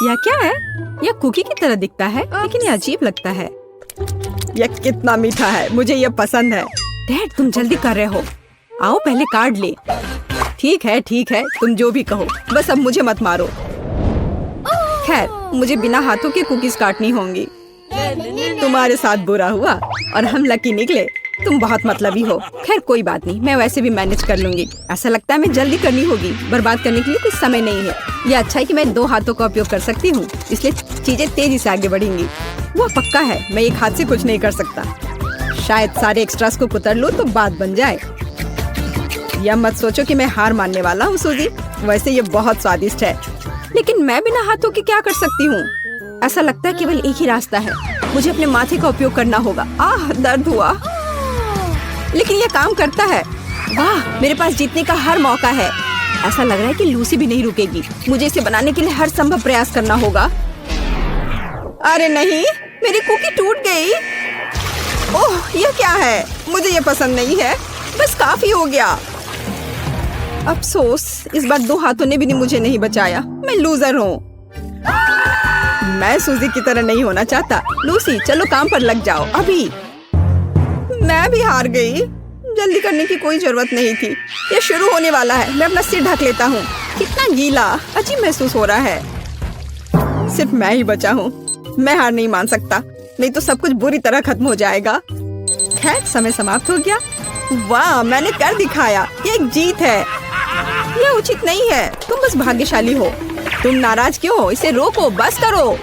यह क्या है? यह कुकी की तरह दिखता है, लेकिन यह अजीब लगता है। यह कितना मीठा है, मुझे यह पसंद है। डैड, तुम जल्दी कर रहे हो। आओ पहले काट ले। ठीक है, तुम जो भी कहो, बस अब मुझे मत मारो। खैर, मुझे बिना हाथों के कुकीज काटनी होंगी। तुम्हारे साथ बुरा हुआ और हम लकी निकले। तुम बहुत मतलबी हो। खैर कोई बात नहीं, मैं वैसे भी मैनेज कर लूंगी। ऐसा लगता है मैं जल्दी करनी होगी, बर्बाद करने के लिए कुछ समय नहीं है। यह अच्छा है कि मैं 2 हाथों का उपयोग कर सकती हूँ, इसलिए चीजें तेजी से आगे बढ़ेंगी। वो पक्का है, मैं एक हाथ से कुछ नहीं कर सकता। शायद सारे एक्स्ट्रास को कुतर लूं तो बात बन जाए। यह मत सोचो कि मैं हार मानने वाला हूँ सूजी, वैसे ये बहुत स्वादिष्ट है। लेकिन मैं बिना हाथों के क्या कर सकती हूँ? ऐसा लगता है केवल एक ही रास्ता है, मुझे अपने माथे का उपयोग करना होगा। दर्द हुआ, लेकिन यह काम करता है। वाह, मेरे पास जीतने का हर मौका है। ऐसा लग रहा है कि लूसी भी नहीं रुकेगी। मुझे इसे बनाने के लिए हर संभव प्रयास करना होगा। अरे नहीं, मेरी कुकी टूट गई। ओह, यह क्या है? मुझे यह पसंद नहीं है। बस काफी हो गया। अफसोस, इस बार 2 हाथों ने भी मुझे नहीं बचाया। मैं लूजर हूँ। मैं सूजी की तरह नहीं होना चाहता। लूसी, चलो काम पर लग जाओ अभी। मैं भी हार गई। जल्दी करने की कोई जरूरत नहीं थी। ये शुरू होने वाला है। मैं अपना सिर ढक लेता हूँ। कितना गीला, अजीब महसूस हो रहा है। सिर्फ मैं ही बचा हूँ। मैं हार नहीं मान सकता, नहीं तो सब कुछ बुरी तरह खत्म हो जाएगा। खैर, समय समाप्त हो गया। वाह, मैंने कर दिखाया। ये एक जीत है। यह उचित नहीं है। तुम बस भाग्यशाली हो। तुम नाराज क्यों हो? इसे रोको, बस करो।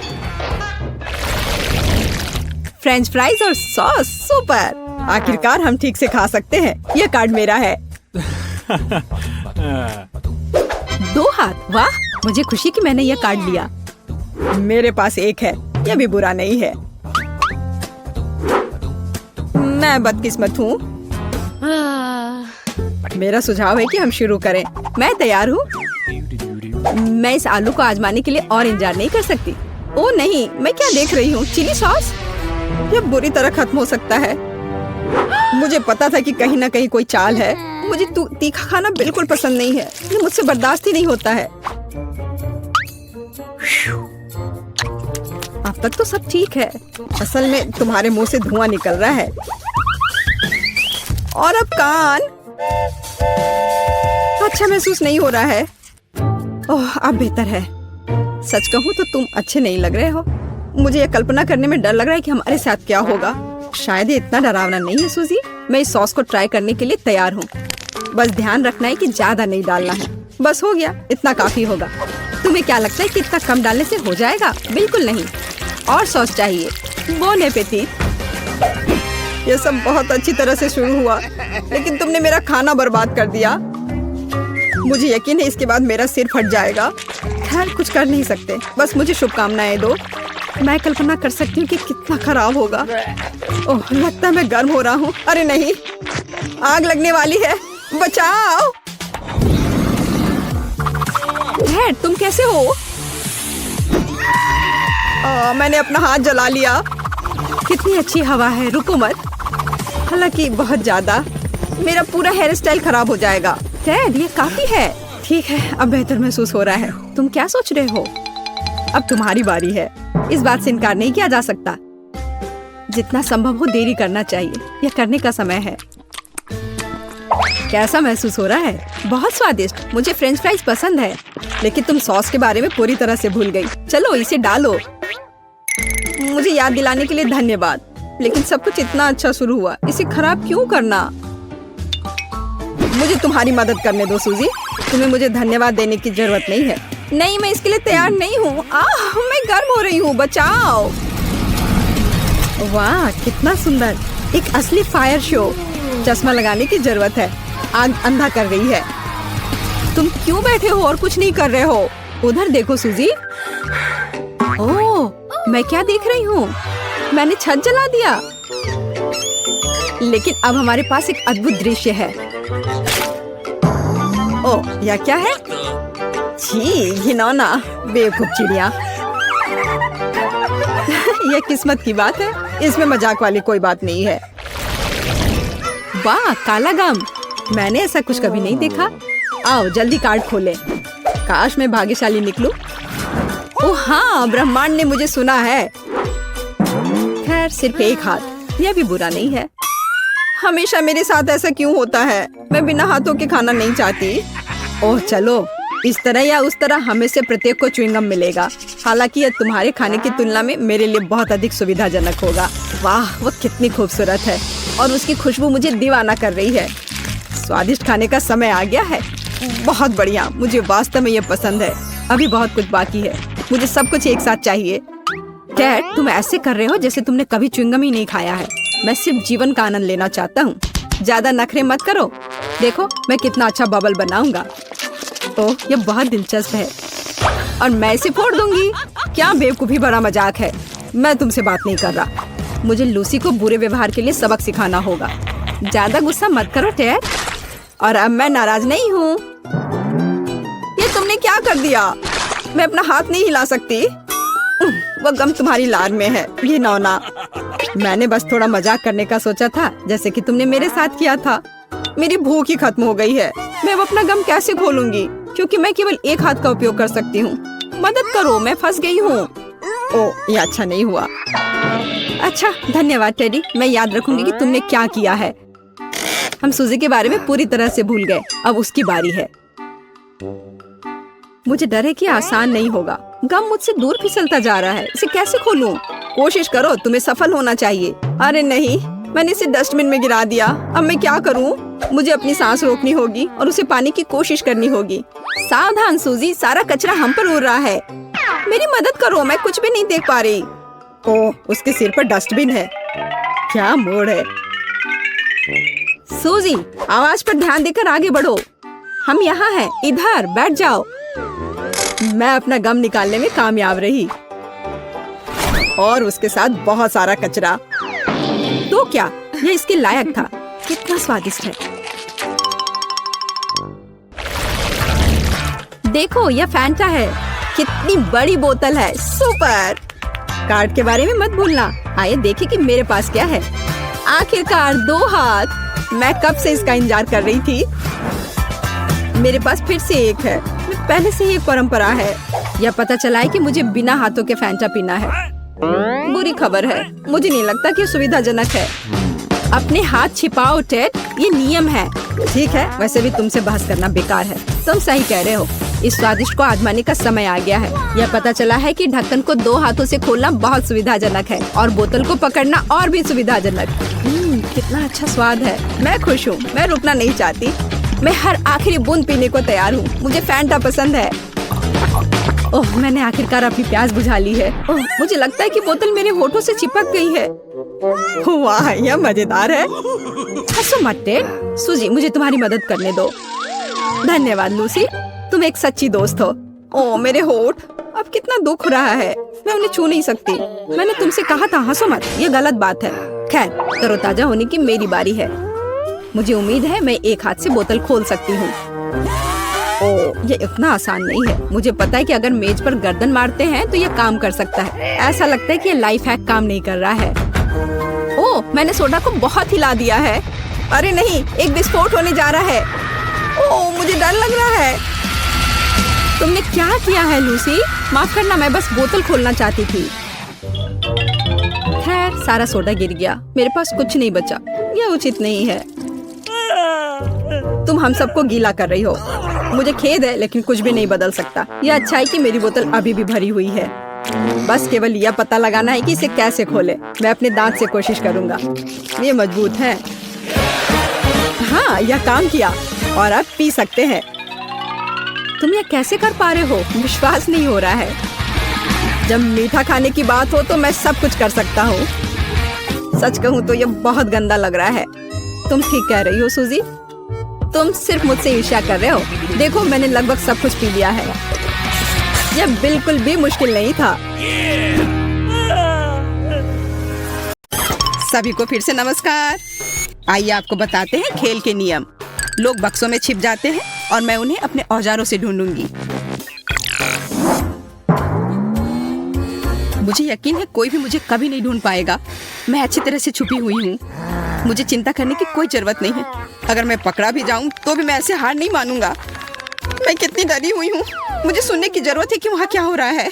फ्रेंच फ्राइज और सॉस, सुपर। आखिरकार हम ठीक से खा सकते हैं। यह कार्ड मेरा है। 2 हाथ, वाह, मुझे खुशी कि मैंने यह कार्ड लिया। मेरे पास एक है, यह भी बुरा नहीं है। मैं बदकिस्मत हूँ। मेरा सुझाव है कि हम शुरू करें। मैं तैयार हूँ। मैं इस आलू को आजमाने के लिए और इंतजार नहीं कर सकती। ओह नहीं, मैं क्या देख रही हूँ? Chilli sauce? यह बुरी तरह खत्म हो सकता है। मुझे पता था कि कहीं ना कहीं कोई चाल है। मुझे तीखा खाना बिल्कुल पसंद नहीं है। ये मुझसे बर्दाश्त ही नहीं होता है। अब तक तो सब ठीक है। असल में तुम्हारे मुंह से धुआं निकल रहा है। और अब कान। अच्छा महसूस नहीं हो रहा है। ओह, अब बेहतर है। सच कहूँ तो तुम अच्छे नहीं लग रहे हो। मुझे यह कल्पना करने में डर लग रहा है कि हमारे साथ क्या होगा। शायद ये इतना डरावना नहीं है सूजी। मैं इस सॉस को ट्राई करने के लिए तैयार हूँ। बस ध्यान रखना है कि ज्यादा नहीं डालना है। बस हो गया, इतना काफी होगा। तुम्हें क्या लगता है कि इतना कम डालने से हो जाएगा? बिल्कुल नहीं, और सॉस चाहिए। Bone appétit. यह सब बहुत अच्छी तरह से शुरू हुआ, लेकिन तुमने मेरा खाना बर्बाद कर दिया। मुझे यकीन है इसके बाद मेरा सिर फट जाएगा। खैर, कुछ कर नहीं सकते। बस मुझे शुभकामनाएं दो। मैं कल्पना कर सकती हूँ कि कितना खराब होगा। ओह, लगता है मैं गर्म हो रहा हूँ। अरे नहीं, आग लगने वाली है। बचाओ। डैड, तुम कैसे हो? मैंने अपना हाथ जला लिया। कितनी अच्छी हवा है, रुको मत। हालांकि बहुत ज्यादा। मेरा पूरा हेयर स्टाइल खराब हो जाएगा। डैड, ये काफी है। ठीक है, अब बेहतर महसूस हो रहा है। तुम क्या सोच रहे हो? अब तुम्हारी बारी है। इस बात से इनकार नहीं किया जा सकता। जितना संभव हो देरी करना चाहिए। यह करने का समय है। कैसा महसूस हो रहा है? बहुत स्वादिष्ट। मुझे फ्रेंच फ्राइज पसंद है, लेकिन तुम सॉस के बारे में पूरी तरह से भूल गई। चलो इसे डालो। मुझे याद दिलाने के लिए धन्यवाद, लेकिन सब कुछ इतना अच्छा शुरू हुआ, इसे खराब क्यों करना? मुझे तुम्हारी मदद करने दो सूजी। तुम्हें मुझे धन्यवाद देने की जरूरत नहीं है। नहीं, मैं इसके लिए तैयार नहीं हूँ। मैं गर्म हो रही हूँ, बचाओ। वाह, कितना सुंदर, एक असली फायर शो। चश्मा लगाने की जरूरत है, आग अंधा कर रही है। तुम क्यों बैठे हो और कुछ नहीं कर रहे हो? उधर देखो सूजी। ओह, मैं क्या देख रही हूँ? मैंने छत जला दिया। लेकिन अब हमारे पास एक अद्भुत दृश्य है। ओह, यह क्या है? छी, घिनौना, बेवकूफ चिड़िया। यह किस्मत की बात है, इसमें मजाक वाली कोई बात नहीं है। वाह, काला गम, मैंने ऐसा कुछ कभी नहीं देखा। आओ जल्दी कार्ड खोलें। काश मैं भाग्यशाली निकलूं। ओ हाँ, ब्रह्मांड ने मुझे सुना है। खैर सिर्फ एक हाथ, यह भी बुरा नहीं है। हमेशा मेरे साथ ऐसा क्यों होता है? मैं बिना हाथों के खाना नहीं चाहती। ओह चलो, इस तरह या उस तरह हमें से प्रत्येक को च्युइंगम मिलेगा। हालांकि यह तुम्हारे खाने की तुलना में मेरे लिए बहुत अधिक सुविधाजनक होगा। वाह, वह कितनी खूबसूरत है और उसकी खुशबू मुझे दीवाना कर रही है। स्वादिष्ट खाने का समय आ गया है। बहुत बढ़िया, मुझे वास्तव में यह पसंद है। अभी बहुत कुछ बाकी है, मुझे सब कुछ एक साथ चाहिए। डैड, तुम ऐसे कर रहे हो जैसे तुमने कभी च्युइंगम ही नहीं खाया है। मैं सिर्फ जीवन का आनंद लेना चाहता हूँ। ज्यादा नखरे मत करो। देखो मैं कितना अच्छा बबल बनाऊंगा। ओह, यह बहुत दिलचस्प है और मैं इसे फोड़ दूंगी। क्या बेवकूफी भरा मजाक है। मैं तुमसे बात नहीं कर रहा। मुझे लूसी को बुरे व्यवहार के लिए सबक सिखाना होगा। ज्यादा गुस्सा मत करो टेड। और अब मैं नाराज नहीं हूँ। ये तुमने क्या कर दिया? मैं अपना हाथ नहीं हिला सकती। वह गम तुम्हारी लार में है। ये नौना, मैंने बस थोड़ा मजाक करने का सोचा था, जैसे कि तुमने मेरे साथ किया था। मेरी भूख ही खत्म हो गई है। मैं अब अपना गम कैसे खोलूंगी, क्योंकि मैं केवल एक हाथ का उपयोग कर सकती हूँ। मदद करो, मैं फंस गई हूँ। ओह, ये अच्छा नहीं हुआ। अच्छा, धन्यवाद टेडी। मैं याद रखूंगी कि तुमने क्या किया है। हम सूजी के बारे में पूरी तरह से भूल गए। अब उसकी बारी है। मुझे डर है कि आसान नहीं होगा। गम मुझसे दूर फिसलता जा रहा है। इसे कैसे खोलूं? कोशिश करो, तुम्हें सफल होना चाहिए। अरे नहीं, मैंने इसे डस्टबिन में गिरा दिया। अब मैं क्या करूं? मुझे अपनी सांस रोकनी होगी और उसे पाने की कोशिश करनी होगी। सावधान सूजी, सारा कचरा हम पर उड़ रहा है। मेरी मदद करो, मैं कुछ भी नहीं देख पा रही। ओह, उसके सिर पर डस्टबिन है। क्या मोड़ है। सूजी, आवाज पर ध्यान देकर आगे बढ़ो। हम यहाँ हैं, इधर बैठ जाओ। मैं अपना गम निकालने में कामयाब रही और उसके साथ बहुत सारा कचरा। तो क्या यह इसके लायक था? कितना स्वादिष्ट है। देखो, यह फैंटा है। कितनी बड़ी बोतल है। सुपर। कार्ड के बारे में मत भूलना। आइए देखें कि मेरे पास क्या है। आखिरकार 2 हाथ। मैं कब से इसका इंतजार कर रही थी। मेरे पास फिर से एक है। पहले से ही एक परंपरा है। यह पता चला है कि मुझे बिना हाथों के फैंटा पीना है। बुरी खबर है, मुझे नहीं लगता कि सुविधाजनक है। अपने हाथ छिपाओ टेड, ये नियम है। ठीक है, वैसे भी तुमसे बहस करना बेकार है। तुम सही कह रहे हो। इस स्वादिष्ट को आजमाने का समय आ गया है। यह पता चला है कि ढक्कन को 2 हाथों से खोलना बहुत सुविधाजनक है और बोतल को पकड़ना और भी सुविधाजनक। कितना अच्छा स्वाद है। मैं खुश हूँ। मैं रुकना नहीं चाहती। मैं हर आखिरी बूंद पीने को तैयार हूँ। मुझे फैंटा पसंद है। ओह, मैंने आखिरकार अपनी प्यास बुझा ली है। ओह, मुझे लगता है कि बोतल मेरे होठों से चिपक गई है। वाह, यह मजेदार है। हंसो मत टेड। सूजी, मुझे तुम्हारी मदद करने दो। धन्यवाद लूसी, तुम एक सच्ची दोस्त हो। ओह, मेरे होठ। अब कितना दुख हो रहा है। मैं उन्हें छू नहीं सकती। मैंने तुमसे कहा था हंसो मत। यह गलत बात है। खैर, तरोताजा होने की मेरी बारी है। मुझे उम्मीद है मैं एक हाथ से बोतल खोल सकती हूँ। ओह, ये इतना आसान नहीं है। मुझे पता है कि अगर मेज पर गर्दन मारते हैं तो ये काम कर सकता है। ऐसा लगता है कि ये लाइफ हैक काम नहीं कर रहा है। ओह, मैंने सोडा को बहुत हिला दिया है। अरे नहीं, एक विस्फोट होने जा रहा है। ओह, मुझे डर लग रहा है। तुमने क्या किया है लूसी? माफ करना, मैं बस बोतल खोलना चाहती थी। खैर, सारा सोडा गिर गया। मेरे पास कुछ नहीं बचा। यह उचित नहीं है। तुम हम सबको गीला कर रही हो। मुझे खेद है, लेकिन कुछ भी नहीं बदल सकता। यह अच्छा है कि मेरी बोतल अभी भी भरी हुई है। बस केवल यह पता लगाना है कि इसे कैसे खोले। मैं अपने दांत से कोशिश करूंगा। ये मजबूत है। हाँ, यह काम किया और अब पी सकते हैं। तुम यह कैसे कर पा रहे हो? विश्वास नहीं हो रहा है। जब मीठा खाने की बात हो तो मैं सब कुछ कर सकता हूँ। सच कहूँ तो यह बहुत गंदा लग रहा है। तुम ठीक कह रही हो सूजी। तुम सिर्फ मुझसे ईर्ष्या कर रहे हो। देखो, मैंने लगभग सब कुछ पी लिया है। यह बिल्कुल भी मुश्किल नहीं था। सभी को फिर से नमस्कार। आइए आपको बताते हैं खेल के नियम। लोग बक्सों में छिप जाते हैं और मैं उन्हें अपने औजारों से ढूंढूंगी। मुझे यकीन है कोई भी मुझे कभी नहीं ढूंढ पाएगा। मैं अच्छी तरह से छुपी हुई हूँ। मुझे चिंता करने की कोई जरूरत नहीं है। अगर मैं पकड़ा भी जाऊं तो भी मैं ऐसे हार नहीं मानूंगा। मैं कितनी डरी हुई हूँ। मुझे सुनने की जरूरत है कि वहाँ क्या हो रहा है।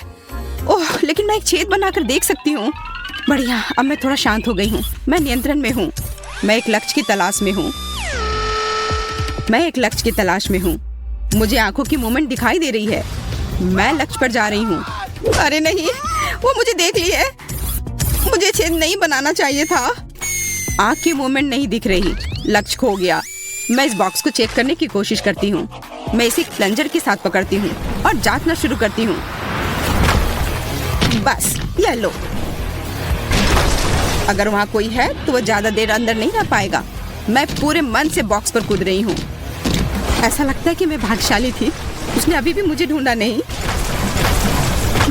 ओह, लेकिन मैं एक छेद बनाकर देख सकती हूँ। बढ़िया, अब मैं थोड़ा शांत हो गई हूँ। मैं नियंत्रण में हूँ। मैं एक लक्ष्य की तलाश में हूँ। मुझे आंखों की मूवमेंट दिखाई दे रही है। मैं लक्ष्य पर जा रही हूँ। अरे नहीं, वो मुझे देख ली है। मुझे छेद नहीं बनाना चाहिए था। आंख की मूवमेंट नहीं दिख रही। लक्ष्य खो गया। मैं इस बॉक्स को चेक करने की कोशिश करती हूँ। मैं इसे एक प्लंजर के साथ पकड़ती हूँ और जांचना शुरू करती हूँ। बस, ये लो। अगर वहाँ कोई है तो वो ज्यादा देर अंदर नहीं रह पाएगा। मैं पूरे मन से बॉक्स पर कूद रही हूँ। ऐसा लगता है कि मैं भाग्यशाली थी। उसने अभी भी मुझे ढूंढा नहीं।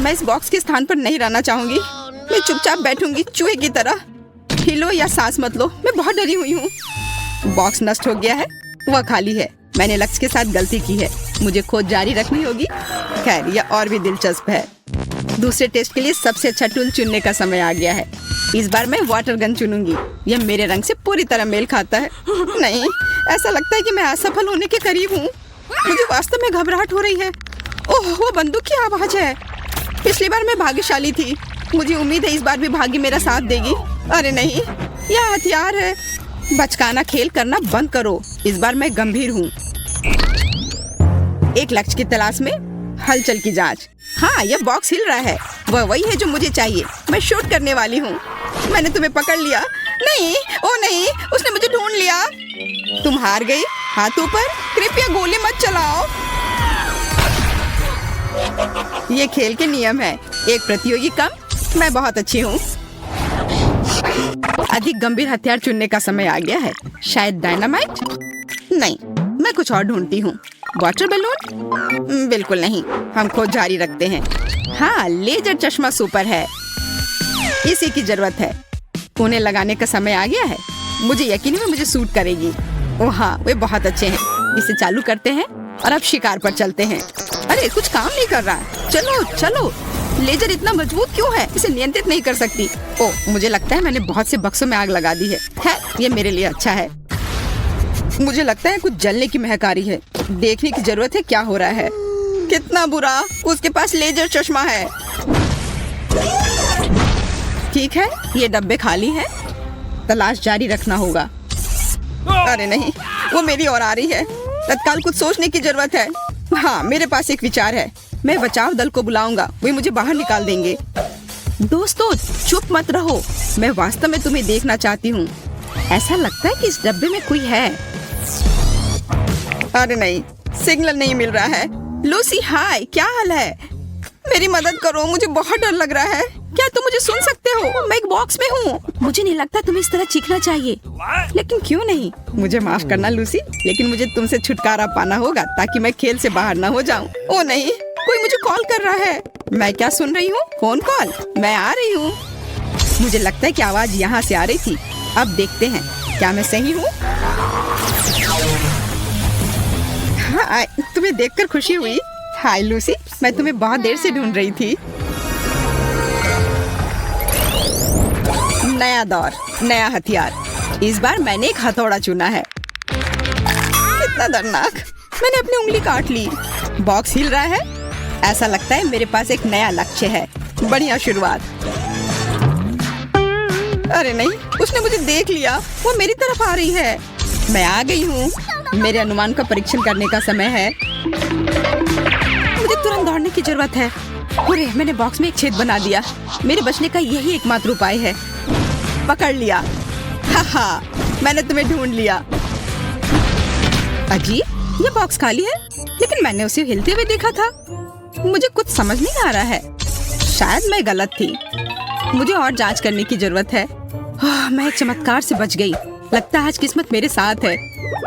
मैं इस बॉक्स के स्थान पर नहीं रहना चाहूंगी। मैं चुपचाप बैठूंगी चूहे की तरह। हिलो या सांस मत लो। मैं बहुत डरी हुई हूँ। बॉक्स नष्ट हो गया है। वह खाली है। मैंने लक्ष्य के साथ गलती की है। मुझे खोज जारी रखनी होगी। खैर, यह और भी दिलचस्प है। दूसरे टेस्ट के लिए सबसे अच्छा टूल चुनने का समय आ गया है। इस बार मैं वाटर गन चुनूंगी। यह मेरे रंग से पूरी तरह मेल खाता है। नहीं, ऐसा लगता है कि मैं असफल होने के करीब हूँ। मुझे वास्तव में घबराहट हो रही है। ओह, वो बंदूक की आवाज है। पिछली बार मैं भाग्यशाली थी। मुझे उम्मीद है इस बार भी भाग्य मेरा साथ देगी। अरे नहीं, यह हथियार है। बचकाना खेल करना बंद करो। इस बार मैं गंभीर हूँ। एक लक्ष्य की तलाश में हलचल की जांच। हाँ, यह बॉक्स हिल रहा है। वह वही है जो मुझे चाहिए। मैं शूट करने वाली हूँ। मैंने तुम्हें पकड़ लिया। नहीं, ओ नहीं, उसने मुझे ढूंढ लिया। तुम हार गई। हाथ ऊपर। कृपया गोली मत चलाओ। ये खेल के नियम है। एक प्रतियोगी कम। मैं बहुत अच्छी हूँ। अधिक गंभीर हथियार चुनने का समय आ गया है। शायद डायनामाइट? नहीं, मैं कुछ और ढूंढती हूँ। Water balloon? बिल्कुल नहीं। हम खोज जारी रखते हैं। हाँ, लेजर चश्मा सुपर है। इसी की जरूरत है। उन्हें लगाने का समय आ गया है। मुझे यकीन है मुझे सूट करेगी। ओह हाँ, वे बहुत अच्छे हैं। इसे चालू करते हैं और अब शिकार पर चलते हैं। अरे, कुछ काम नहीं कर रहा। चलो चलो। लेजर इतना मजबूत क्यों है? इसे नियंत्रित नहीं कर सकती। ओह, मुझे लगता है मैंने बहुत से बक्सों में आग लगा दी है। ये मेरे लिए अच्छा है। मुझे लगता है कुछ जलने की महक आ रही है। देखने की जरूरत है क्या हो रहा है। कितना बुरा, उसके पास लेजर चश्मा है। ठीक है, ये डब्बे खाली हैं। तलाश जारी रखना होगा। अरे नहीं, वो मेरी ओर आ रही है। तत्काल कुछ सोचने की जरूरत है। हाँ, मेरे पास एक विचार है। मैं बचाव दल को बुलाऊंगा। वे मुझे बाहर निकाल देंगे। दोस्तों, चुप मत रहो। मैं वास्तव में तुम्हें देखना चाहती हूँ। ऐसा लगता है कि इस डब्बे में कोई है। अरे नहीं, सिग्नल नहीं मिल रहा है। लूसी, हाय, क्या हाल है? मेरी मदद करो। मुझे बहुत डर लग रहा है। क्या तुम मुझे सुन सकते हो? मैं एक बॉक्स में हूँ। मुझे नहीं लगता तुम्हें इस तरह चीखना चाहिए। लेकिन क्यों नहीं? मुझे माफ करना लूसी, लेकिन मुझे तुमसे छुटकारा पाना होगा ताकि मैं खेल से बाहर ना हो जाऊँ। ओ नहीं, कोई मुझे कॉल कर रहा है। मैं क्या सुन रही हूँ? Phone call. मैं आ रही हूँ। मुझे लगता है कि आवाज यहाँ से आ रही थी। अब देखते हैं क्या मैं सही हूँ। हाँ, तुम्हें देखकर खुशी हुई। हाय लूसी, मैं तुम्हें बहुत देर से ढूंढ रही थी। नया दौर, नया हथियार। इस बार मैंने एक हथौड़ा चुना है। कितना दर्दनाक। मैंने अपनी उंगली काट ली। बॉक्स हिल रहा है। ऐसा लगता है मेरे पास एक नया लक्ष्य है। बढ़िया शुरुआत। अरे नहीं, उसने मुझे देख लिया। वो मेरी तरफ आ रही है। मैं आ गई हूँ। मेरे अनुमान का परीक्षण करने का समय है। मुझे तुरंत दौड़ने की जरूरत है। अरे, मैंने बॉक्स में एक छेद बना दिया। मेरे बचने का यही एकमात्र उपाय है। पकड़ लिया। हाँ, मैंने तुम्हें ढूंढ लिया। अजीब, ये बॉक्स खाली है, लेकिन मैंने उसे हिलते हुए देखा था। मुझे कुछ समझ नहीं आ रहा है। शायद मैं गलत थी। मुझे और जांच करने की जरूरत है। मैं एक चमत्कार से बच गई। लगता है आज किस्मत मेरे साथ है।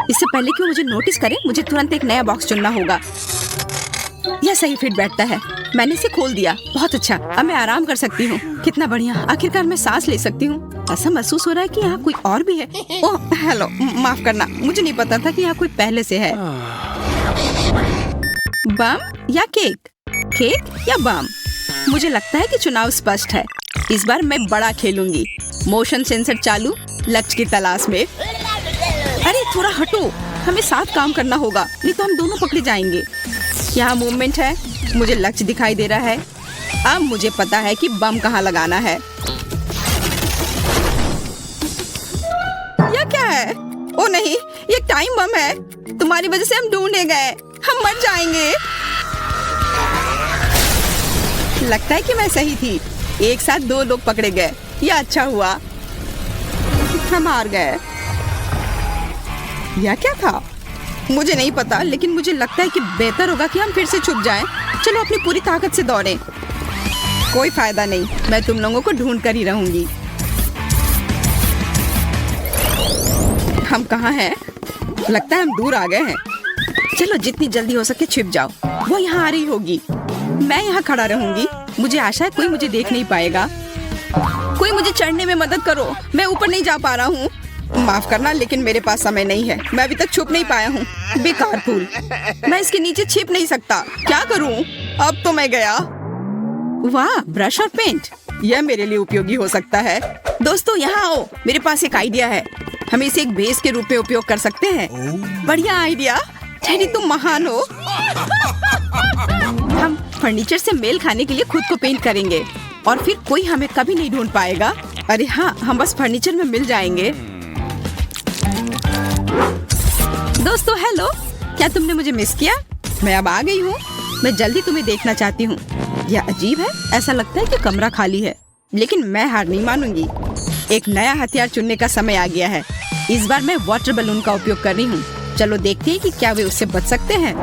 इससे पहले कि वो मुझे नोटिस करे, मुझे तुरंत एक नया बॉक्स चुनना होगा। यह सही फिट बैठता है। मैंने इसे खोल दिया। बहुत अच्छा, अब मैं आराम कर सकती हूँ। कितना बढ़िया, आखिरकार मैं सांस ले सकती हूँ। ऐसा महसूस हो रहा है कि यहाँ कोई और भी है। ओह हेलो, माफ करना, मुझे नहीं पता था कि यहाँ कोई पहले से है। बम या केक? केक या बम? मुझे लगता है कि चुनाव स्पष्ट है। इस बार मैं बड़ा खेलूंगी। मोशन सेंसर चालू। लक्ष्य की तलाश में। अरे थोड़ा हटो, हमें साथ काम करना होगा, नहीं तो हम दोनों पकड़े जाएंगे। यहाँ मूवमेंट है। मुझे लक्ष्य दिखाई दे रहा है। अब मुझे पता है कि बम कहाँ लगाना है। यह क्या है? ओ नहीं, ये टाइम बम है। तुम्हारी वजह से हम ढूंढे गए, हम मर जाएंगे। लगता है कि मैं सही थी। एक साथ 2 लोग पकड़े गए। यह अच्छा हुआ। हम हार गए। यह क्या था? मुझे नहीं पता, लेकिन मुझे लगता है कि बेहतर होगा कि हम फिर से छुप जाएं। चलो अपनी पूरी ताकत से दौड़ें। कोई फायदा नहीं, मैं तुम लोगों को ढूंढ कर ही रहूंगी। हम कहाँ हैं? लगता है हम दूर आ गए हैं। चलो जितनी जल्दी हो सके छिप जाओ। वो यहाँ आ रही होगी। मैं यहाँ खड़ा रहूंगी। मुझे आशा है कोई मुझे देख नहीं पाएगा। कोई मुझे चढ़ने में मदद करो, मैं ऊपर नहीं जा पा रहा हूँ। माफ करना, लेकिन मेरे पास समय नहीं है। मैं अभी तक छुप नहीं पाया हूँ। बेकार फूल, मैं इसके नीचे छिप नहीं सकता। क्या करूँ? अब तो मैं गया। वाह, ब्रश और पेंट, यह मेरे लिए उपयोगी हो सकता है। दोस्तों यहाँ आओ, मेरे पास एक आइडिया है। हम इसे एक बेस के रूप में उपयोग कर सकते हैं। बढ़िया आइडिया टेडी, तुम महान हो। हम फर्नीचर से मेल खाने के लिए खुद को पेंट करेंगे और फिर कोई हमें कभी नहीं ढूंढ पाएगा। अरे हाँ, हम बस फर्नीचर में मिल जाएंगे। दोस्तों हेलो, क्या तुमने मुझे मिस किया? मैं अब आ गई हूँ। मैं जल्दी तुम्हें देखना चाहती हूँ। यह अजीब है, ऐसा लगता है कि कमरा खाली है, लेकिन मैं हार नहीं मानूंगी। एक नया हथियार चुनने का समय आ गया है। इस बार मैं वाटर बलून का उपयोग कर रही हूँ। चलो देखते हैं कि क्या वे उससे बच सकते हैं।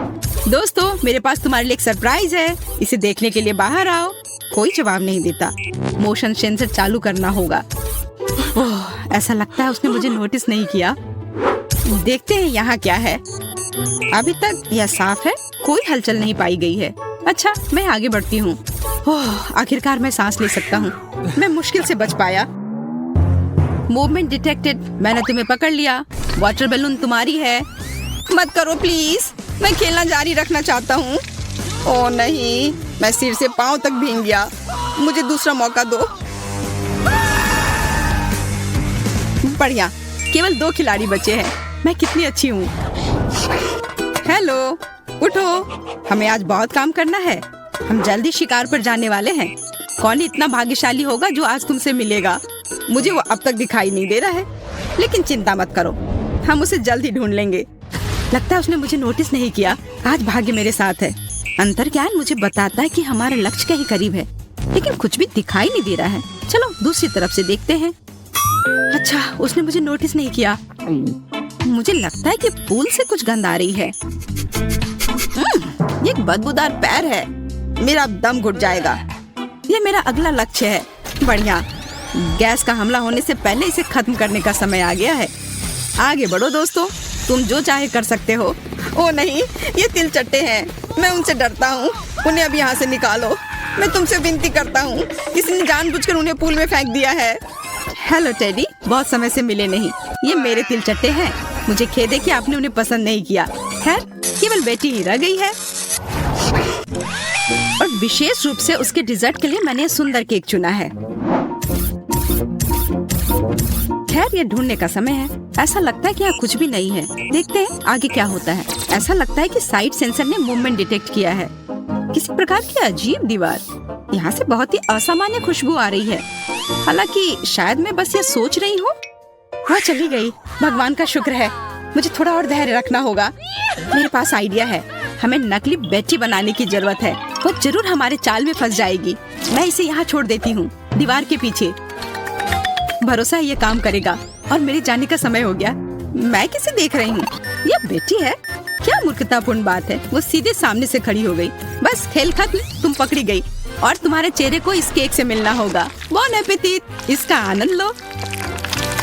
दोस्तों मेरे पास तुम्हारे लिए एक सरप्राइज है। इसे देखने के लिए बाहर आओ। कोई जवाब नहीं देता। मोशन सेंसर चालू करना होगा। ओह, ऐसा लगता है उसने मुझे नोटिस नहीं किया। देखते हैं यहाँ क्या है। अभी तक यह साफ है, कोई हलचल नहीं पाई गई है। अच्छा, मैं आगे बढ़ती हूँ। ओह, आखिरकार मैं सांस ले सकता हूँ। मैं मुश्किल से बच पाया। मूवमेंट डिटेक्टेड, मैंने तुम्हें पकड़ लिया। वाटर बैलून तुम्हारी है। मत करो प्लीज, मैं खेलना जारी रखना चाहता हूँ। ओह नहीं, मैं सिर से पांव तक भीग गया। मुझे दूसरा मौका दो। बढ़िया, केवल 2 खिलाड़ी बचे हैं। मैं कितनी अच्छी हूँ। हेलो, उठो, हमें आज बहुत काम करना है। हम जल्दी शिकार पर जाने वाले हैं। कौन इतना भाग्यशाली होगा जो आज तुमसे मिलेगा? मुझे वो अब तक दिखाई नहीं दे रहा है, लेकिन चिंता मत करो, हम उसे जल्दी ढूंढ लेंगे। लगता है उसने मुझे नोटिस नहीं किया। आज भाग्य मेरे साथ है। अंतर्ज्ञान मुझे बताता है कि हमारा लक्ष्य के ही करीब है, लेकिन कुछ भी दिखाई नहीं दे रहा है। चलो दूसरी तरफ से देखते हैं। अच्छा, उसने मुझे नोटिस नहीं किया। मुझे लगता है कि पूल से कुछ गंध आ रही है। ये एक बदबूदार पैर है। मेरा दम घुट जाएगा। ये मेरा अगला लक्ष्य है। बढ़िया, गैस का हमला होने से पहले इसे खत्म करने का समय आ गया है। आगे बढ़ो दोस्तों, तुम जो चाहे कर सकते हो। ओ नहीं, ये तिलचट्टे हैं। मैं उनसे डरता हूँ। उन्हें अब यहाँ से निकालो। मैं तुमसे विनती करता हूँ। किसी ने जानबूझकर उन्हें पूल में फेंक दिया है। हेलो टेडी, बहुत समय से मिले नहीं। ये मेरे तिलचट्टे हैं। मुझे खेद है कि आपने उन्हें पसंद नहीं किया। खैर, केवल बेटी ही रह गई है, और विशेष रूप से उसके डिजर्ट के लिए मैंने सुंदर केक चुना है। खैर, ये ढूंढने का समय है। ऐसा लगता है कि यहाँ कुछ भी नहीं है। देखते हैं आगे क्या होता है। ऐसा लगता है कि साइड सेंसर ने मूवमेंट डिटेक्ट किया है। किसी प्रकार की अजीब दीवार। यहाँ से बहुत ही असामान्य खुशबू आ रही है। हालांकि शायद मैं बस ये सोच रही हूँ। वह चली गई। भगवान का शुक्र है। मुझे थोड़ा और धैर्य रखना होगा। मेरे पास आइडिया है। हमें नकली बेटी बनाने की जरूरत है। वो जरूर हमारे चाल में फंस जाएगी। मैं इसे यहाँ छोड़ देती हूँ, दीवार के पीछे। भरोसा है ये काम करेगा। और मेरे जाने का समय हो गया। मैं किसे देख रही हूँ? ये बेटी है। क्या मूर्खतापूर्ण बात है। वो सीधे सामने से खड़ी हो गई। बस खेल खत्म, तुम पकड़ी गई और तुम्हारे चेहरे को इस केक से मिलना होगा। बॉन एपेटिट, इसका आनंद लो।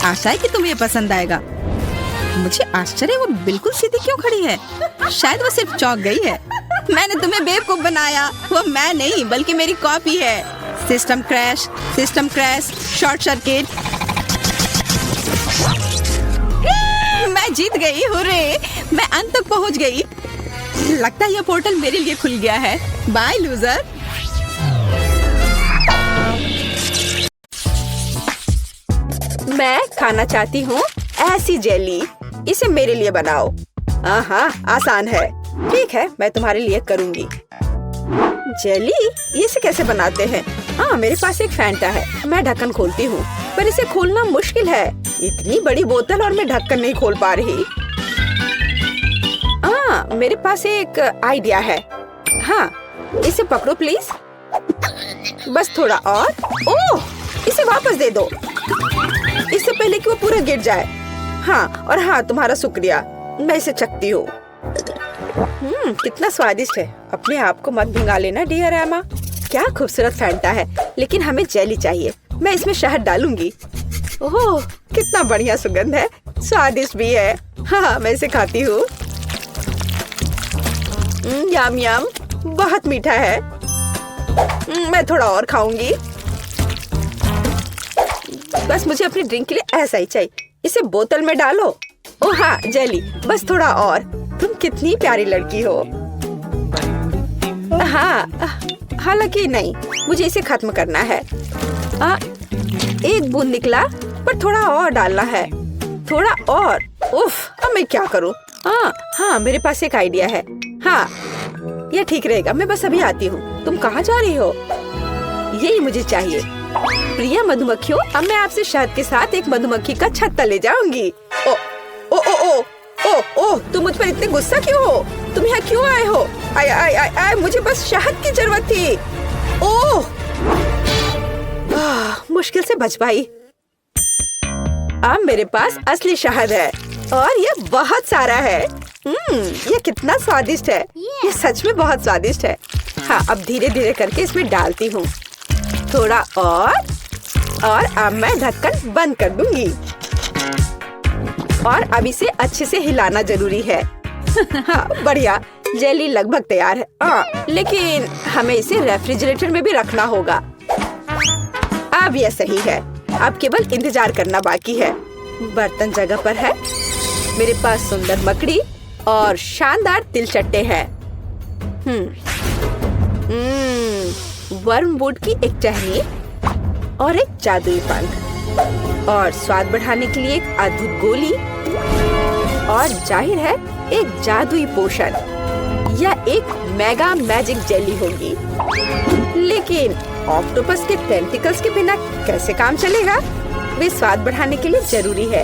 आशा है कि तुम्हें ये पसंद आएगा। मुझे आश्चर्य, वो बिल्कुल सीधी क्यों खड़ी है? शायद वो सिर्फ चौंक गई है। मैंने तुम्हें बेवकूफ बनाया। वो मैं नहीं, बल्कि मेरी कॉपी है। System crash, short circuit. मैं जीत गई, हुर्रे! मैं अंत तक पहुंच गई। लगता है यह पोर्टल मेरे लिए खुल गया है। Bye loser. मैं खाना चाहती हूँ ऐसी जेली। इसे मेरे लिए बनाओ। हाँ, आसान है। ठीक है, मैं तुम्हारे लिए करूँगी। जेली ये से कैसे बनाते हैं? हाँ, मेरे पास एक फैंटा है। मैं ढक्कन खोलती हूँ, पर इसे खोलना मुश्किल है। इतनी बड़ी बोतल और मैं ढक्कन नहीं खोल पा रही। हाँ, मेरे पास एक आइडिया है। हाँ, इसे पकड़ो प्लीज। बस थोड़ा और। ओह, इसे वापस दे दो, इससे पहले कि वो पूरा गिर जाए। हाँ, और हाँ, तुम्हारा शुक्रिया। मैं इसे चखती हूँ। कितना स्वादिष्ट है। अपने आप को मत भिंगा लेना डियर एमा। क्या खूबसूरत फैंटा है, लेकिन हमें जेली चाहिए। मैं इसमें शहद डालूंगी। ओह, कितना बढ़िया सुगंध है, स्वादिष्ट भी है। हाँ, मैं इसे खाती हूँ। यम यम, बहुत मीठा है। मैं थोड़ा और खाऊंगी। बस मुझे अपनी ड्रिंक के लिए ऐसा ही चाहिए। इसे बोतल में डालो। ओह हाँ, जेली, बस थोड़ा और। तुम कितनी प्यारी लड़की हो। हाँ, हालांकि नहीं, मुझे इसे खत्म करना है। एक बूंद निकला, पर थोड़ा और डालना है। थोड़ा और। उफ, अब मैं क्या करूँ? हाँ, मेरे पास एक आइडिया है। हाँ, ये ठीक रहेगा। मैं बस अभी आती हूँ। तुम कहाँ जा रही हो? यही मुझे चाहिए। प्रिय मधुमक्खियों, अब मैं आपसे शहद के साथ एक मधुमक्खी का छत्ता ले जाऊंगी। ओ ओ ओ ओ ओ ओ, तुम मुझ पर इतने गुस्सा क्यों हो? तुम यहाँ क्यों आए हो? आय आय आय आय, मुझे बस शहद की जरूरत थी। ओह, मुश्किल से बच पाई। अब मेरे पास असली शहद है और ये बहुत सारा है। ये कितना स्वादिष्ट है। ये सच में बहुत स्वादिष्ट है। हाँ, अब धीरे धीरे करके इसमें डालती हूँ। थोड़ा और अब मैं ढक्कन बंद कर दूंगी। और अब इसे अच्छे से हिलाना जरूरी है। हाँ, बढ़िया, जेली लगभग तैयार है। लेकिन हमें इसे रेफ्रिजरेटर में भी रखना होगा। अब यह सही है। अब केवल इंतजार करना बाकी है। बर्तन जगह पर है। मेरे पास सुंदर मकड़ी और शानदार तिलचट्टे हैं। वर्मवुड की एक टहनी और एक जादुई पंख, और स्वाद बढ़ाने के लिए एक अद्भुत गोली, और जाहिर है एक जादुई पोशन या एक मेगा मैजिक जेली होगी। लेकिन ऑक्टोपस के टेंटिकल्स के बिना कैसे काम चलेगा? वे स्वाद बढ़ाने के लिए जरूरी है।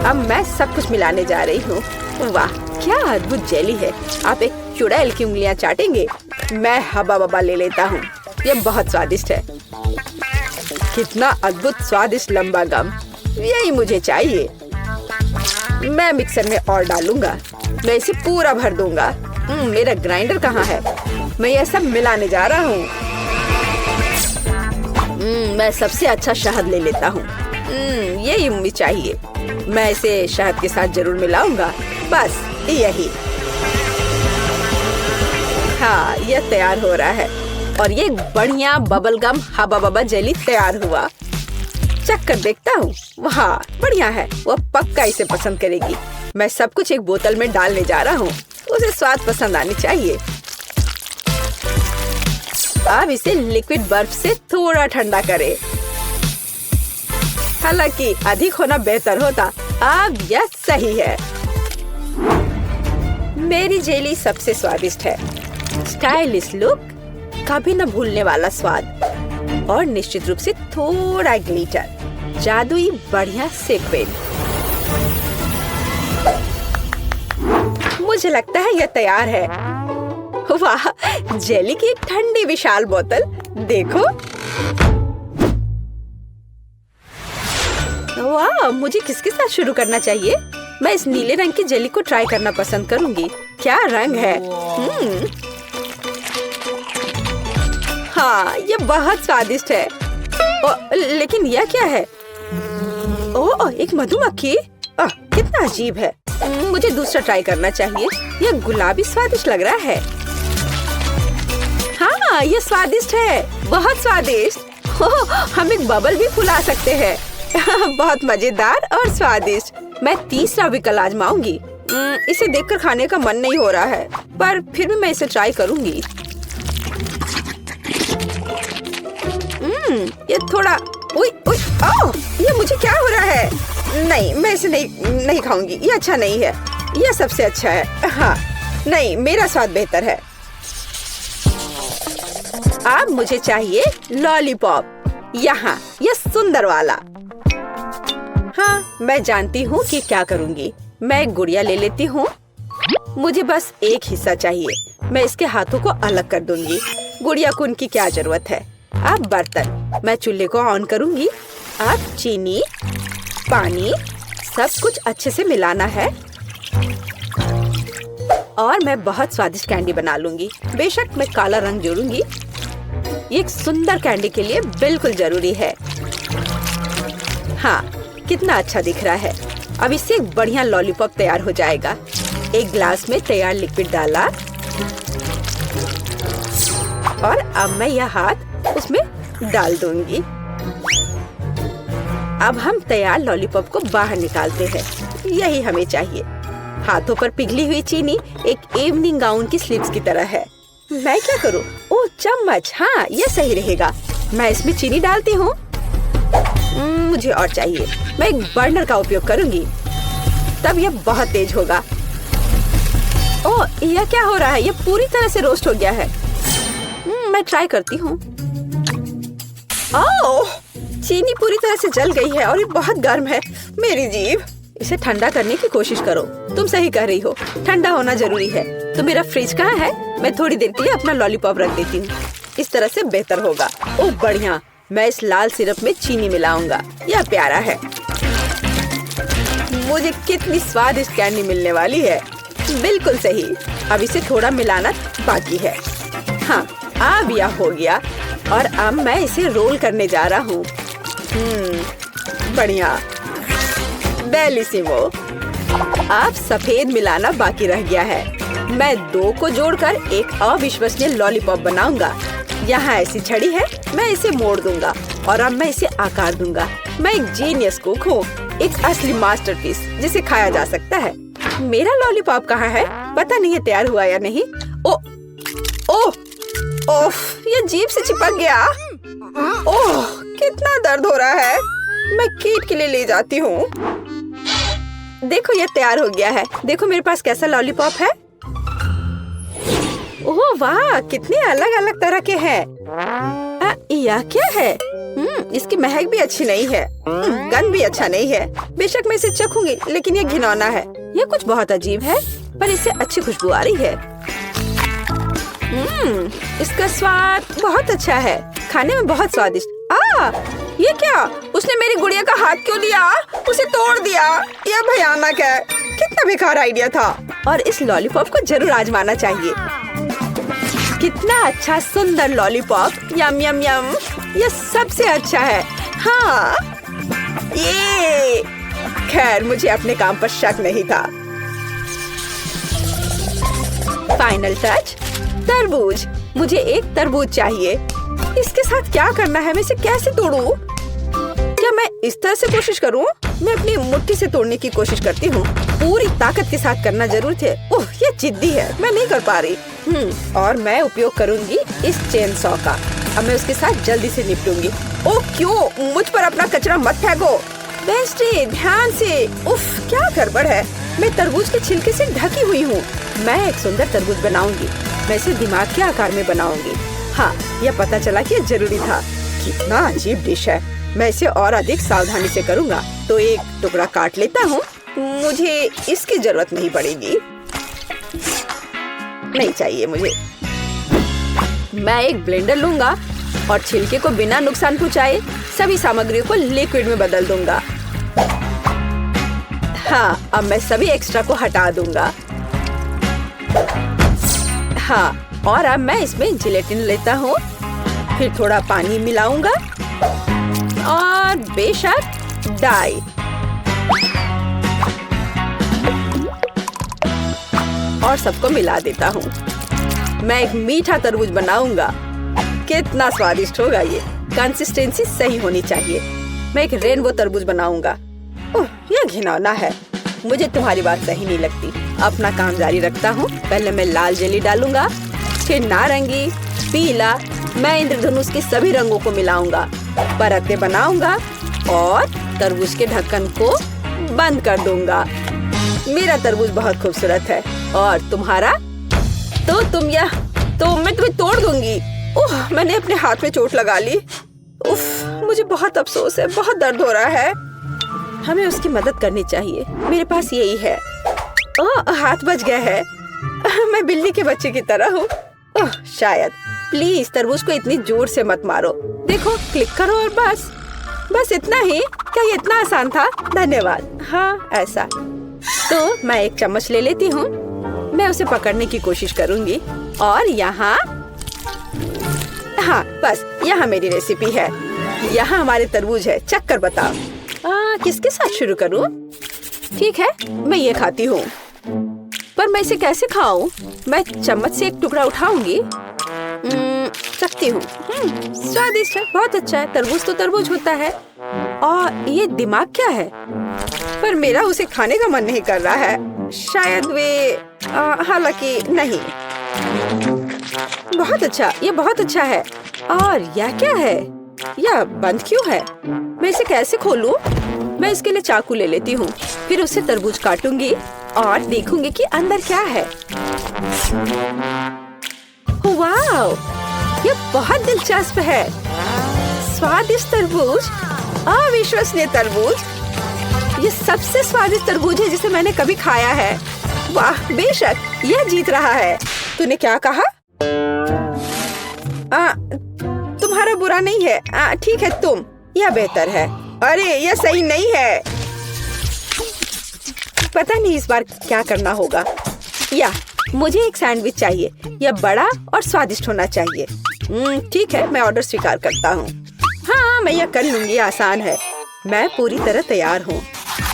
अब मैं सब कुछ मिलाने जा रही हूँ। वाह, क्या अद्भुत जेली है। आप एक चुड़ैल की उंगलियां चाटेंगे। मैं हबा बबा ले लेता हूँ। ये बहुत स्वादिष्ट है। कितना अद्भुत स्वादिष्ट लंबा गम, यही मुझे चाहिए। मैं मिक्सर में और डालूंगा। मैं इसे पूरा भर दूंगा। मेरा ग्राइंडर कहाँ है? मैं ये सब मिलाने जा रहा हूँ। मैं सबसे अच्छा शहद ले लेता हूँ। यही मुझे चाहिए। मैं इसे शहद के साथ जरूर मिलाऊंगा। बस यही। हाँ, यह तैयार हो रहा है और ये बढ़िया बबल गम हबा बबा जेली तैयार हुआ। चख कर देखता हूँ। वाह, बढ़िया है। वो पक्का इसे पसंद करेगी। मैं सब कुछ एक बोतल में डालने जा रहा हूँ। उसे स्वाद पसंद आनी चाहिए। अब इसे लिक्विड बर्फ से थोड़ा ठंडा करें। हालांकि अधिक होना बेहतर होता। अब यह सही है। मेरी जेली सबसे स्वादिष्ट है। स्टाइलिश लुक, कभी न भूलने वाला स्वाद, और निश्चित रूप से थोड़ा ग्लिटर, जादुई बढ़िया सेक्वेन। मुझे लगता है यह तैयार है। वाह, जेली की एक ठंडी विशाल बोतल देखो। वाह, मुझे किसके साथ शुरू करना चाहिए? मैं इस नीले रंग की जेली को ट्राई करना पसंद करूंगी। क्या रंग है। हाँ, ये बहुत स्वादिष्ट है। लेकिन यह क्या है? ओह, एक मधुमक्खी। कितना अजीब है। मुझे दूसरा ट्राई करना चाहिए। यह गुलाबी स्वादिष्ट लग रहा है। हाँ, ये स्वादिष्ट है, बहुत स्वादिष्ट। हम एक बबल भी फुला सकते हैं। बहुत मजेदार और स्वादिष्ट। मैं तीसरा विकल्प आजमाऊंगी। इसे देखकर खाने का मन नहीं हो रहा है, पर फिर भी मैं इसे ट्राई करूंगी। ये थोड़ा ये मुझे क्या हो रहा है? नहीं, मैं इसे नहीं खाऊंगी। ये अच्छा नहीं है। यह सबसे अच्छा है। हाँ, नहीं, मेरा स्वाद बेहतर है। अब मुझे चाहिए लॉलीपॉप, यहाँ ये सुंदर वाला। हाँ, मैं जानती हूँ कि क्या करूँगी। मैं एक गुड़िया ले लेती हूँ। मुझे बस एक हिस्सा चाहिए। मैं इसके हाथों को अलग कर दूंगी। गुड़िया को उनकी क्या जरूरत है। अब बर्तन, मैं चूल्हे को ऑन करूँगी। अब चीनी, पानी, सब कुछ अच्छे से मिलाना है और मैं बहुत स्वादिष्ट कैंडी बना लूंगी। बेशक मैं काला रंग जोड़ूंगी। ये एक सुंदर कैंडी के लिए बिल्कुल जरूरी है। हाँ, कितना अच्छा दिख रहा है। अब इससे एक बढ़िया लॉलीपॉप तैयार हो जाएगा। एक ग्लास में तैयार लिक्विड डाला और अब मैं यह हाथ उसमें डाल दूंगी। अब हम तैयार लॉलीपॉप को बाहर निकालते हैं। यही हमें चाहिए। हाथों पर पिघली हुई चीनी एक इवनिंग गाउन की स्लीव्स की तरह है। मैं क्या करूं? ओह, चम्मच। हाँ, ये सही रहेगा। मैं इसमें चीनी डालती हूँ। मुझे और चाहिए। मैं एक बर्नर का उपयोग करूंगी, तब यह बहुत तेज होगा। ओह, यह क्या हो रहा है? यह पूरी तरह से रोस्ट हो गया है। मैं ट्राई करती हूँ। ओह, चीनी पूरी तरह से जल गई है और ये बहुत गर्म है। मेरी जीभ। इसे ठंडा करने की कोशिश करो। तुम सही कह रही हो, ठंडा होना जरूरी है। तो मेरा फ्रिज कहाँ है? मैं थोड़ी देर के लिए अपना लॉलीपॉप रख देती हूँ। इस तरह से बेहतर होगा। ओह बढ़िया। मैं इस लाल सिरप में चीनी मिलाऊंगा। यह प्यारा है। मुझे कितनी स्वादिष्ट कैंडी मिलने वाली है। बिल्कुल सही। अब इसे थोड़ा मिलाना बाकी है। हाँ, अब यह हो गया और अब मैं इसे रोल करने जा रहा हूँ। बढ़िया, बेलिसिमो। अब सफेद मिलाना बाकी रह गया है। मैं दो को जोड़कर एक अविश्वसनीय लॉलीपॉप बनाऊंगा। यहाँ ऐसी छड़ी है, मैं इसे मोड़ दूंगा और अब मैं इसे आकार दूंगा। मैं एक जीनियस कुक हूँ, एक असली मास्टरपीस जिसे खाया जा सकता है। मेरा लॉलीपॉप कहाँ है? पता नहीं है तैयार हुआ या नहीं। ओह, ये जीभ से चिपक गया। ओह, कितना दर्द हो रहा है। मैं कीट के लिए ले जाती हूँ। देखो, ये तैयार हो गया है। देखो मेरे पास कैसा लॉलीपॉप है। ओह वाह, कितने अलग अलग तरह के हैं। यह क्या है? इसकी महक भी अच्छी नहीं है। गंध भी अच्छा नहीं है। बेशक मैं इसे चखूंगी, लेकिन ये घिनौना है। यह कुछ बहुत अजीब है, पर इससे अच्छी खुशबू आ रही है। इसका स्वाद बहुत अच्छा है। खाने में बहुत स्वादिष्ट। ये क्या? उसने मेरी गुड़िया का हाथ क्यों लिया? उसे तोड़ दिया। यह भयानक है। कितना बेकार आइडिया था। और इस लॉलीपॉप को जरूर आजमाना चाहिए। कितना अच्छा सुंदर लॉलीपॉप। यम यम यम। यह सबसे अच्छा है। हाँ, ये। खैर, मुझे अपने काम पर शक नहीं था। फाइनल टच, तरबूज। मुझे एक तरबूज चाहिए। इसके साथ क्या करना है? मैं इसे कैसे तोड़ूं? क्या मैं इस तरह से कोशिश करूं? मैं अपनी मुट्ठी से तोड़ने की कोशिश करती हूँ। पूरी ताकत के साथ करना जरूर थे। ओह, ये जिद्दी है। मैं नहीं कर पा रही। और मैं उपयोग करूंगी इस चेन सॉ का। अब मैं उसके साथ जल्दी से निपटूंगी। ओह क्यों? मुझ पर अपना कचरा मत फेंको। बेस्टी, ध्यान से। उफ, क्या गड़बड़ है। मैं तरबूज के छिलके से ढकी हुई हूँ। मैं एक सुंदर तरबूज बनाऊंगी। मैं इसे दिमाग के आकार में बनाऊंगी। हाँ, यह पता चला कि यह जरूरी था। कितना अजीब डिश है। मैं इसे और अधिक सावधानी से करूँगा। तो एक टुकड़ा काट लेता हूँ। मुझे इसकी जरूरत नहीं पड़ेगी। नहीं चाहिए मुझे। मैं एक ब्लेंडर लूंगा और छिलके को बिना नुकसान पहुँचाए सभी सामग्रियों को लिक्विड में बदल दूंगा। हाँ, अब मैं सभी एक्स्ट्रा को हटा दूंगा। हाँ, और अब मैं इसमें जिलेटिन लेता हूँ। फिर थोड़ा पानी मिलाऊंगा और बेशक डाई। और सबको मिला देता हूँ। मैं एक मीठा तरबूज बनाऊंगा। कितना स्वादिष्ट होगा ये। कंसिस्टेंसी सही होनी चाहिए। मैं एक रेनबो तरबूज बनाऊंगा। ओह, यह घिनौना है। मुझे तुम्हारी बात सही नहीं लगती। अपना काम जारी रखता हूँ। पहले मैं लाल जेली डालूंगा, फिर नारंगी, पीला। मैं इंद्रधनुष के सभी रंगों को मिलाऊंगा, परतें बनाऊंगा और तरबूज के ढक्कन को बंद कर दूंगा। मेरा तरबूज बहुत खूबसूरत है। और तुम्हारा? तो मैं तुम्हें तोड़ दूंगी। ओह, मैंने अपने हाथ में चोट लगा ली। उफ, मुझे बहुत अफसोस है, बहुत दर्द हो रहा है। हमें उसकी मदद करनी चाहिए। मेरे पास यही है। ओह, हाथ बच गया है। मैं बिल्ली के बच्चे की तरह हूँ। ओह, शायद। प्लीज तरबूज को इतनी जोर से मत मारो। देखो, क्लिक करो और बस इतना ही। क्या ये इतना आसान था? धन्यवाद। हाँ, ऐसा। तो मैं एक चम्मच ले लेती हूँ। मैं उसे पकड़ने की कोशिश करूंगी। और यहाँ, हाँ, बस यहाँ मेरी रेसिपी है। यहाँ हमारे तरबूज है। चख कर बताओ। किसके साथ शुरू करूँ? ठीक है, मैं ये खाती हूँ। पर मैं इसे कैसे खाऊं? मैं चम्मच से एक टुकड़ा उठाऊंगी। चखती हूँ। स्वादिष्ट है, बहुत अच्छा है। तरबूज तो तरबूज होता है। और ये दिमाग क्या है? पर मेरा उसे खाने का मन नहीं कर रहा है। शायद वे, हालांकि नहीं। बहुत अच्छा, ये बहुत अच्छा है। और यह क्या है? यह बंद क्यों है? मैं इसे कैसे खोलूं? मैं इसके लिए चाकू ले लेती हूँ। फिर उससे तरबूज काटूंगी और देखूंगी कि अंदर क्या है। वाव, ये बहुत दिलचस्प है। स्वादिष्ट तरबूज, अविश्वसनीय तरबूज। ये सबसे स्वादिष्ट तरबूज है जिसे मैंने कभी खाया है। वाह, बेशक यह जीत रहा है। तूने क्या कहा? तुम्हारा बुरा नहीं है। ठीक है, तुम। यह बेहतर है। अरे, यह सही नहीं है। पता नहीं इस बार क्या करना होगा। या मुझे एक सैंडविच चाहिए। यह बड़ा और स्वादिष्ट होना चाहिए। ठीक है, मैं ऑर्डर स्वीकार करता हूँ। हाँ, मैं यह कर लूंगी। आसान है। मैं पूरी तरह तैयार हूँ।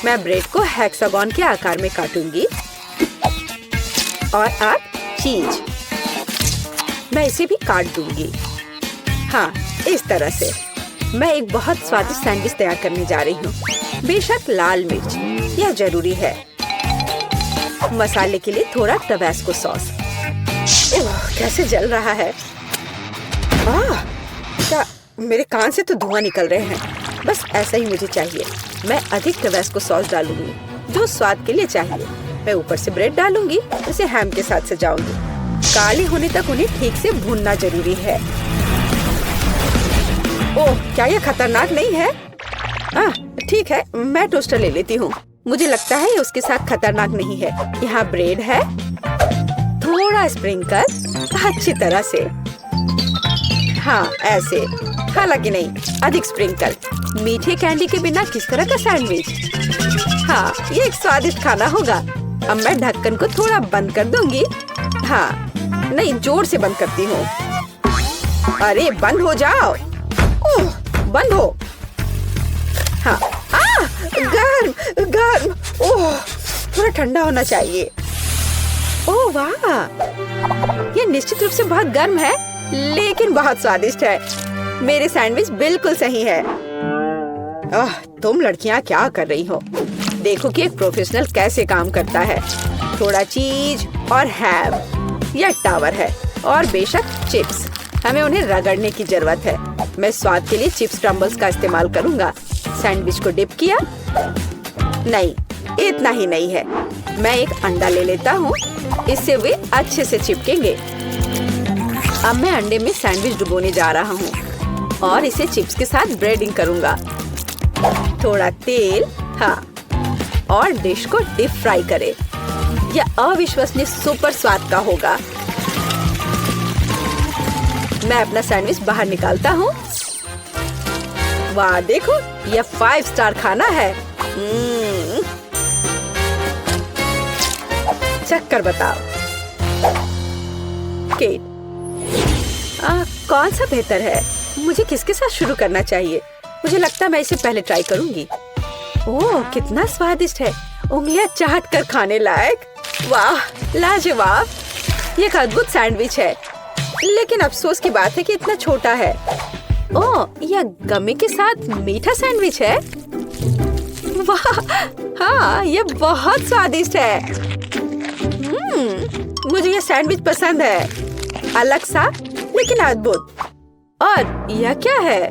मैं ब्रेड को हेक्सागन के आकार में काटूंगी। और अब चीज। मैं इसे भी काट दूंगी। हाँ, इस तरह से। मैं एक बहुत स्वादिष्ट सैंडविच तैयार करने जा रही हूँ। बेशक लाल मिर्च, यह जरूरी है। मसाले के लिए थोड़ा टबास्को सॉस। कैसे जल रहा है। क्या मेरे कान से तो धुआं निकल रहे हैं। बस ऐसा ही मुझे चाहिए। मैं अधिक टबास्को सॉस डालूंगी, जो स्वाद के लिए चाहिए। मैं ऊपर से ब्रेड डालूंगी। इसे हैम के साथ सजाऊंगी। काले होने तक उन्हें ठीक से भूनना जरूरी है। ओह, क्या यह खतरनाक नहीं है? ठीक है, मैं टोस्टर ले लेती हूँ। मुझे लगता है ये उसके साथ खतरनाक नहीं है। यहाँ ब्रेड है। थोड़ा स्प्रिंकल, अच्छी तरह से। हाँ, ऐसे। हालांकि नहीं, अधिक स्प्रिंकल। मीठे कैंडी के बिना किस तरह का सैंडविच? हाँ, ये एक स्वादिष्ट खाना होगा। अब मैं ढक्कन को थोड़ा बंद कर दूंगी। हाँ, नहीं, जोर से बंद करती हूँ। अरे, बंद हो जाओ। ओह, बंद हो। हाँ, गर्म गर्म। ओह, थोड़ा ठंडा होना चाहिए। ओह वाह, ये निश्चित रूप से बहुत गर्म है, लेकिन बहुत स्वादिष्ट है। मेरे सैंडविच बिल्कुल सही है। तुम लड़कियां क्या कर रही हो? देखो कि एक प्रोफेशनल कैसे काम करता है। थोड़ा चीज और हैम। यह टावर है। और बेशक चिप्स। हमें उन्हें रगड़ने की जरूरत है। मैं स्वाद के लिए चिप्स क्रम्बल्स का इस्तेमाल करूंगा। सैंडविच को डिप किया। नहीं, इतना ही नहीं है। मैं एक अंडा ले लेता हूँ। इससे वे अच्छे से चिपकेंगे। अब मैं अंडे में सैंडविच डुबोने जा रहा हूँ और इसे चिप्स के साथ ब्रेडिंग करूंगा। थोड़ा तेल, हाँ, और डिश को डीप फ्राई करें। यह अविश्वसनीय सुपर स्वाद का होगा। मैं अपना सैंडविच बाहर निकालता हूँ। वाह, देखो, यह 5 स्टार खाना है। चख कर बताओ। केट, कौन सा बेहतर है? मुझे किसके साथ शुरू करना चाहिए? मुझे लगता है मैं इसे पहले ट्राई करूंगी। ओह, कितना स्वादिष्ट है। उंगलियां चाट कर खाने लायक। वाह, लाजवाब। ये एक अद्भुत सैंडविच है, लेकिन अफसोस की बात है कि इतना छोटा है। ओह, यह गमी के साथ मीठा सैंडविच है। वाह, हाँ, यह बहुत स्वादिष्ट है। मुझे यह सैंडविच पसंद है। अलग सा, लेकिन अद्भुत। और यह क्या है?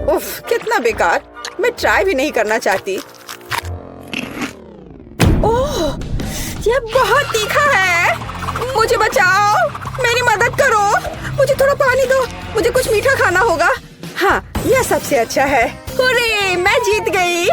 उफ, कितना बेकार। मैं ट्राई भी नहीं करना चाहती। ओह, यह बहुत तीखा है। मुझे बचाओ, मेरी मदद करो। मुझे थोड़ा पानी दो, मुझे कुछ मीठा खाना होगा। हाँ, यह सबसे अच्छा है। हुर्रे, मैं जीत गई।